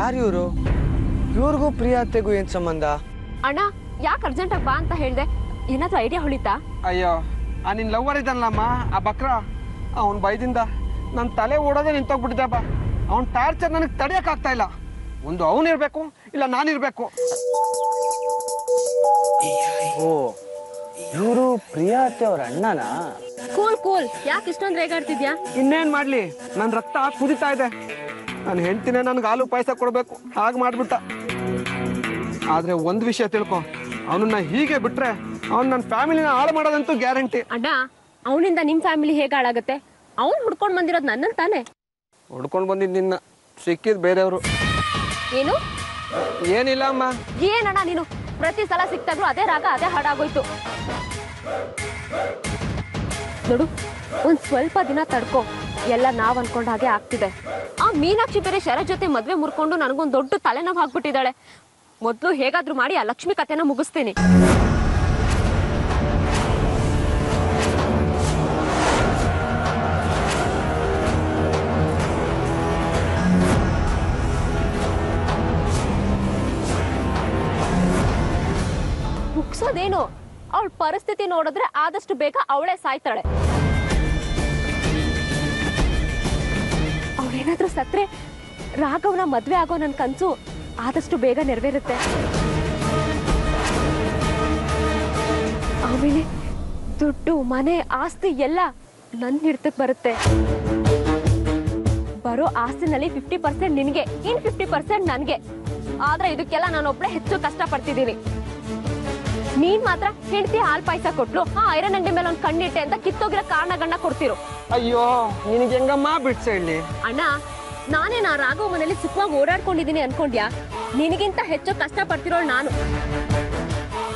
ಯಾರು ಇವರು? ಇವ್ರಿಗೂ ಪ್ರಿಯಾತೆಗೂ ಏನ್ ಸಂಬಂಧ? ಅಣ್ಣ ಯಾಕೆ ಅರ್ಜೆಂಟಾಗಿ ಬಾ ಅಂತ ಹೇಳ್ದೆ? ಏನಾದ್ರೂ ಐಡಿಯಾ ಹೊಳಿತಾ? ಅಯ್ಯೋ ಆ ನಿನ್ ಲವ್ವರ್ ಇದ್ದಾನಲ್ಲಮ್ಮ, ಆ ಬಕ್ರ, ಅವನ್ ಬೈದಿಂದ ನನ್ನ ತಲೆ ಓಡೋದೇ ನಿಂತೋಗ್ಬಿಟ್ಟಿದ್ದೆಪ್ಪ. ಅವನ್ ಟಾರ್ಚರ್ ನನಗೆ ತಡೆಯೋಕ್ಕಾಗ್ತಾ ಇಲ್ಲ. ಒಂದು ಅವನಿರ್ಬೇಕು, ಇಲ್ಲ ನಾನಿರ್ಬೇಕು. ಓ, ಇವರು ಪ್ರಿಯಾತೆ ಅವ್ರ ಅಣ್ಣನಾ? ಕೂಲ್ ಕೂಲ್, ಯಾಕೆ ಇಷ್ಟೊಂದು ರೇಗಾಡ್ತಿದ್ಯಾ? ಇನ್ನೇನ್ ಮಾಡ್ಲಿ, ನನ್ನ ರಕ್ತ ಕುದಿತಾ ಇದೆ. ನನ್ನ ಹೆಂಡತಿನೇ ನನ್ಗೆ ಹಾಲು ಪಾಯಸ ಕೊಡ್ಬೇಕು, ಹಾಗೆ ಮಾಡ್ಬಿಟ್ಟ. ಆದ್ರೆ ಒಂದು ವಿಷಯ ತಿಳ್ಕೊ, ಅವನನ್ನ ಹೀಗೆ ಬಿಟ್ರೆ ಅವ್ನು ನನ್ನ ಫ್ಯಾಮಿಲಿನ ಹಾಳು ಮಾಡೋದಂತೂ ಗ್ಯಾರಂಟಿ. ಅಣ್ಣ, ಅವನಿಂದ ನಿಮ್ ಫ್ಯಾಮಿಲಿ ಹೇಗೆ ಹಾಳಾಗತ್ತೆ? ಅವ್ನು ಹುಡ್ಕೊಂಡ್ ಬಂದಿರೋದು ನನ್ನನ್ ತಾನೆ. ಹುಡ್ಕೊಂಡು ಬಂದಿದ್ದು ನಿನ್ನ, ಸಿಕ್ಕಿದ್ ಬೇರೆಯವರು. ಏನು? ಏನಿಲ್ಲ ಅಮ್ಮ. ಏನಣ್ಣ ನೀನು ಪ್ರತಿ ಸಲ ಸಿಕ್ತಾಗ್ಲೂ ಅದೇ ರಾಗ, ಅದೇ ಹಾಡಾಗೋಯ್ತು ನೋಡು. ಒಂದ್ ಸ್ವಲ್ಪ ದಿನ ತಡ್ಕೋ, ಎಲ್ಲ ನಾವ್ ಅನ್ಕೊಂಡ ಹಾಗೆ ಆಗ್ತಿದೆ. ಆ ಮೀನಾಕ್ಷಿ ಬೇರೆ ಶರತ್ ಜೊತೆ ಮದ್ವೆ ಮುರ್ಕೊಂಡು ನನಗೊಂದು ದೊಡ್ಡ ತಲೆನೋವು ಹಾಕ್ಬಿಟ್ಟಿದ್ದಾಳೆ. ಮೊದ್ಲು ಹೇಗಾದ್ರೂ ಮಾಡಿ ಆ ಲಕ್ಷ್ಮಿ ಕಥೆನ ಮುಗಿಸ್ತೀನಿ. ಮುಗಿಸೋದೇನು? ಅವಳ ಪರಿಸ್ಥಿತಿ ನೋಡಿದ್ರೆ ಆದಷ್ಟು ಬೇಗ ಅವಳೇ ಸಾಯ್ತಾಳೆ. ಅವಳೇನಾದ್ರೂ ಸತ್ರೆ ರಾಘವನ ಮದ್ವೆ ಆಗೋ ನನ್ ಕನ್ಸು ಆದಷ್ಟು ಬೇಗ ನೆರವೇರುತ್ತೆ. ಆಮೇಲೆ ದುಡ್ಡು, ಮನೆ, ಆಸ್ತಿ ಎಲ್ಲ ನನ್ನ ಹಿಡ್ತಕ್ಕೆ ಬರುತ್ತೆ. ಬರೋ ಆಸ್ತಿನಲ್ಲಿ 50% ನಿನಗೆ, ಇನ್ 50% ನನಗೆ. ಆದ್ರೆ ಇದಕ್ಕೆಲ್ಲ ನಾನೊಬ್ಳೆ ಹೆಚ್ಚು ಕಷ್ಟ ಪಡ್ತಿದ್ದೀನಿ. ನೀನ್ ಮಾತ್ರ ಹೆಂಡತಿ ಹಾಲ್ ಪಾಯಸ ಕೊಟ್ಲು, ಐರನ್ ಅಂಗಡಿ ಮೇಲೆ ಒಂದು ಕಣ್ಣಿಟ್ಟೆ ಅಂತ ಕಿತ್ತೋಗಿರೋ ಕಾರಣಗಳನ್ನ ಕೊಡ್ತಿರು. ಅಯ್ಯೋ, ನಿನಗೆ ಹೆಂಗಮ್ಮ ಬಿಡ್ಸ ಹೇಳಿ? ಅಣ್ಣ, ನಾನೇ ರಾಘವ್ ಮನೇಲಿ ಸುಖವಾಗಿ ಓಡಾಡ್ಕೊಂಡಿದ್ದೀನಿ ಅನ್ಕೊಂಡ್ಯಾ? ನಿನಗಿಂತ ಹೆಚ್ಚು ಕಷ್ಟ ಪಡ್ತಿರೋಳು ನಾನು.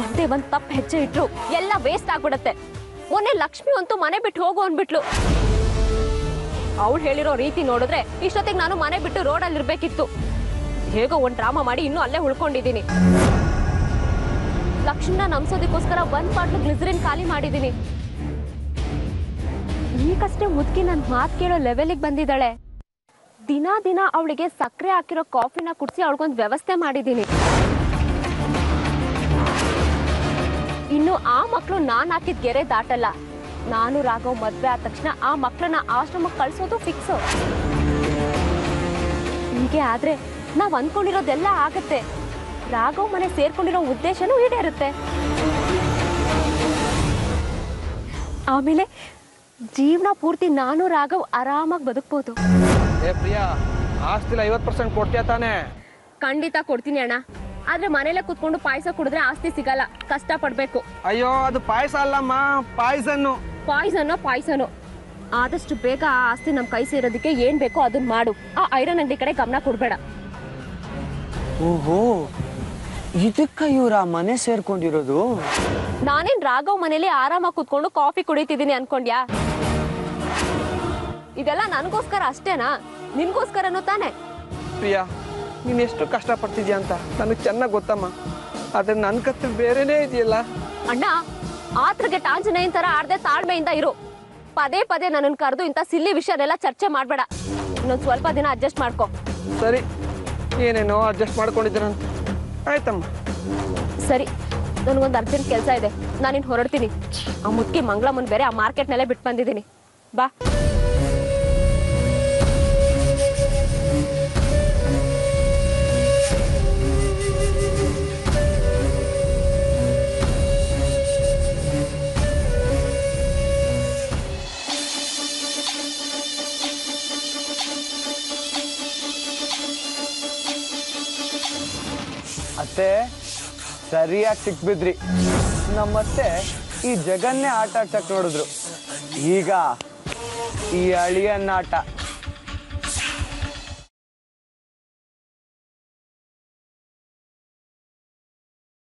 ಒಂದೇ ಒಂದ್ ತಪ್ಪು ಹೆಚ್ಚೆ ಇಟ್ರು ಎಲ್ಲ ವೇಸ್ಟ್ ಆಗ್ಬಿಡತ್ತೆ. ಮೊನ್ನೆ ಲಕ್ಷ್ಮಿ ಅಂತೂ ಮನೆ ಬಿಟ್ಟು ಹೋಗು ಅಂದ್ಬಿಟ್ಲು. ಅವಳು ಹೇಳಿರೋ ರೀತಿ ನೋಡಿದ್ರೆ ಇಷ್ಟೊತ್ತಿಗೆ ನಾನು ಮನೆ ಬಿಟ್ಟು ರೋಡಲ್ಲಿ ಇರ್ಬೇಕಿತ್ತು. ಹೇಗೋ ಒಂದ್ ಡ್ರಾಮಾ ಮಾಡಿ ಇನ್ನೂ ಅಲ್ಲೇ ಉಳ್ಕೊಂಡಿದ್ದೀನಿ. ಲಕ್ಷ್ಮಿನ ನಂಬಿಸೋದಕ್ಕೋಸ್ಕರ ಒಂದ್ ಬಾಟ್ಲು ಗ್ಲಿಸರಿನ್ ಖಾಲಿ ಮಾಡಿದ್ದೀನಿ. ಈಗಷ್ಟೇ ಮುದುಕಿ ನನ್ ಮಾತು ಕೇಳೋ ಲೆವೆಲಿಗೆ ಬಂದಿದ್ದಾಳೆ. ದಿನ ದಿನ ಅವಳಿಗೆ ಸಕ್ಕರೆ ಹಾಕಿರೋ ಕಾಫಿನ ಕುಡಿಸಿ ಅವಳಿಗೊಂದು ವ್ಯವಸ್ಥೆ ಮಾಡಿದ್ದೀನಿ. ಇನ್ನು ಆ ಮಕ್ಕಳು ನಾನ್ ಹಾಕಿದ ಗೆರೆ ದಾಟಲ್ಲ. ನಾನು ರಾಘವ್ ಮದ್ವೆ ಆದ ತಕ್ಷಣ ಆ ಮಕ್ಕಳನ್ನ ಆಶ್ರಮಕ್ಕೆ ಕಳ್ಸೋದು ಫಿಕ್ಸು. ಹೀಗೆ ಆದ್ರೆ ನಾವ್ ಅನ್ಕೊಂಡಿರೋದೆಲ್ಲ ಆಗತ್ತೆ. ರಾಘವ್ ಮನೆ ಸೇರ್ಕೊಂಡಿರೋ ಉದ್ದೇಶನೂ ಈಡೇರುತ್ತೆ. ಆಮೇಲೆ ಜೀವನ ಪೂರ್ತಿ ನಾನು ರಾಘವ್ ಆರಾಮಾಗಿ ಬದುಕ್ಬೋದು. ಏ ಪ್ರಿಯಾ, ಆಸ್ತಿಲ 50% ಕೊಡ್ತೀಯ ತಾನೆ? ಖಂಡಿತ ಕೊಡ್ತೀನಿ ಅಣ್ಣ. ಆದ್ರೆ ಮನೇಲೆ ಕುತ್ಕೊಂಡು ಪಾಯಸ ಕುಡಿದ್ರೆ ಆಸ್ತಿ ಸಿಗಲ್ಲ, ಕಷ್ಟ ಪಡ್ಬೇಕು. ಅಯ್ಯೋ, ಅದು ಪಾಯಸ ಅಲ್ಲಮ್ಮ, ಪಾಯ್ಸನ್ನು. ಪಾಯ್ಸನು. ಆದಷ್ಟು ಬೇಗ ಆ ಆಸ್ತಿ ನಮ್ ಕೈ ಸೇರೋದಕ್ಕೆ ಏನ್ ಬೇಕೋ ಅದನ್ನ ಮಾಡು. ಆ ಐರನ್ ಅಂಗಡಿ ಕಡೆ ಗಮನ ಕೊಡ್ಬೇಡ. ಓಹೋ, ಇದಕ್ಕ ಇವ್ರ ಮನೆ ಸೇರ್ಕೊಂಡಿರೋದು? ನಾನೇನ್ ರಾಘವ್ ಮನೇಲಿ ಆರಾಮಾಗಿ ಕುತ್ಕೊಂಡು ಕಾಫಿ ಕುಡಿತಿದ್ದೀನಿ ಅನ್ಕೊಂಡ್ಯಾ? ಇದೆಲ್ಲ ನನ್ಗೋಸ್ಕರ ಅಷ್ಟೇನಾ? ನಿನ್ಗೋಸ್ಕರನೂ ತಾನೆ? ಪ್ರಿಯಾ, ನೀನ್ ಎಷ್ಟು ಕಷ್ಟ ಪಡ್ತಿದ್ಯಾ ಅಂತ ನನಗೆ ಚೆನ್ನಾಗಿ ಗೊತ್ತಮ್ಮ. ಆದ್ರೆ ನನ್ ಕತ್ತು ಬೇರೆನೇ ಇದೆಯಲ್ಲ. ಅಣ್ಣ, ಆತ್ರಗೆ ಆಂಜನೇಯನ್ ತರ ಆಡ್ದೆ ತಾಳ್ಮೆಯಿಂದ ಇರು. ಪದೇ ಪದೇ ನನ್ನನ್ನು ಕರೆದು ಇಂಥ ಸಿಲ್ಲಿ ವಿಷಯನೆಲ್ಲ ಚರ್ಚೆ ಮಾಡ್ಬೇಡ. ಇನ್ನೊಂದು ಸ್ವಲ್ಪ ದಿನ ಅಡ್ಜಸ್ಟ್ ಮಾಡ್ಕೊ. ಸರಿ, ಏನೇನೋ ಅಡ್ಜಸ್ಟ್ ಮಾಡ್ಕೊಂಡಿದ್ದೀರಂತ. ಆಯ್ತಮ್ಮ. ಸರಿ, ನನಗೊಂದು ಅರ್ಜೆಂಟ್ ಕೆಲಸ ಇದೆ, ನಾನಿನ್ ಹೊರಡ್ತೀನಿ. ಆ ಮುದ್ಕಿ ಮಂಗಳಮ್ಮನ್ ಬೇರೆ ಆ ಮಾರ್ಕೆಟ್ನಲ್ಲೇ ಬಿಟ್ಟು ಬಂದಿದ್ದೀನಿ. ಬಾ. ಅತ್ತೆ, ಸರಿಯಾಗಿ ಸಿಕ್ಬಿದ್ರಿ. ನಮ್ಮತ್ತೆ ಈ ಜಗನ್ನೇ ಆಟ ಆಡ್ಸಕ್ ನೋಡಿದ್ರು. ಈಗ ಈ ಅಳಿಯನ್ನಾಟ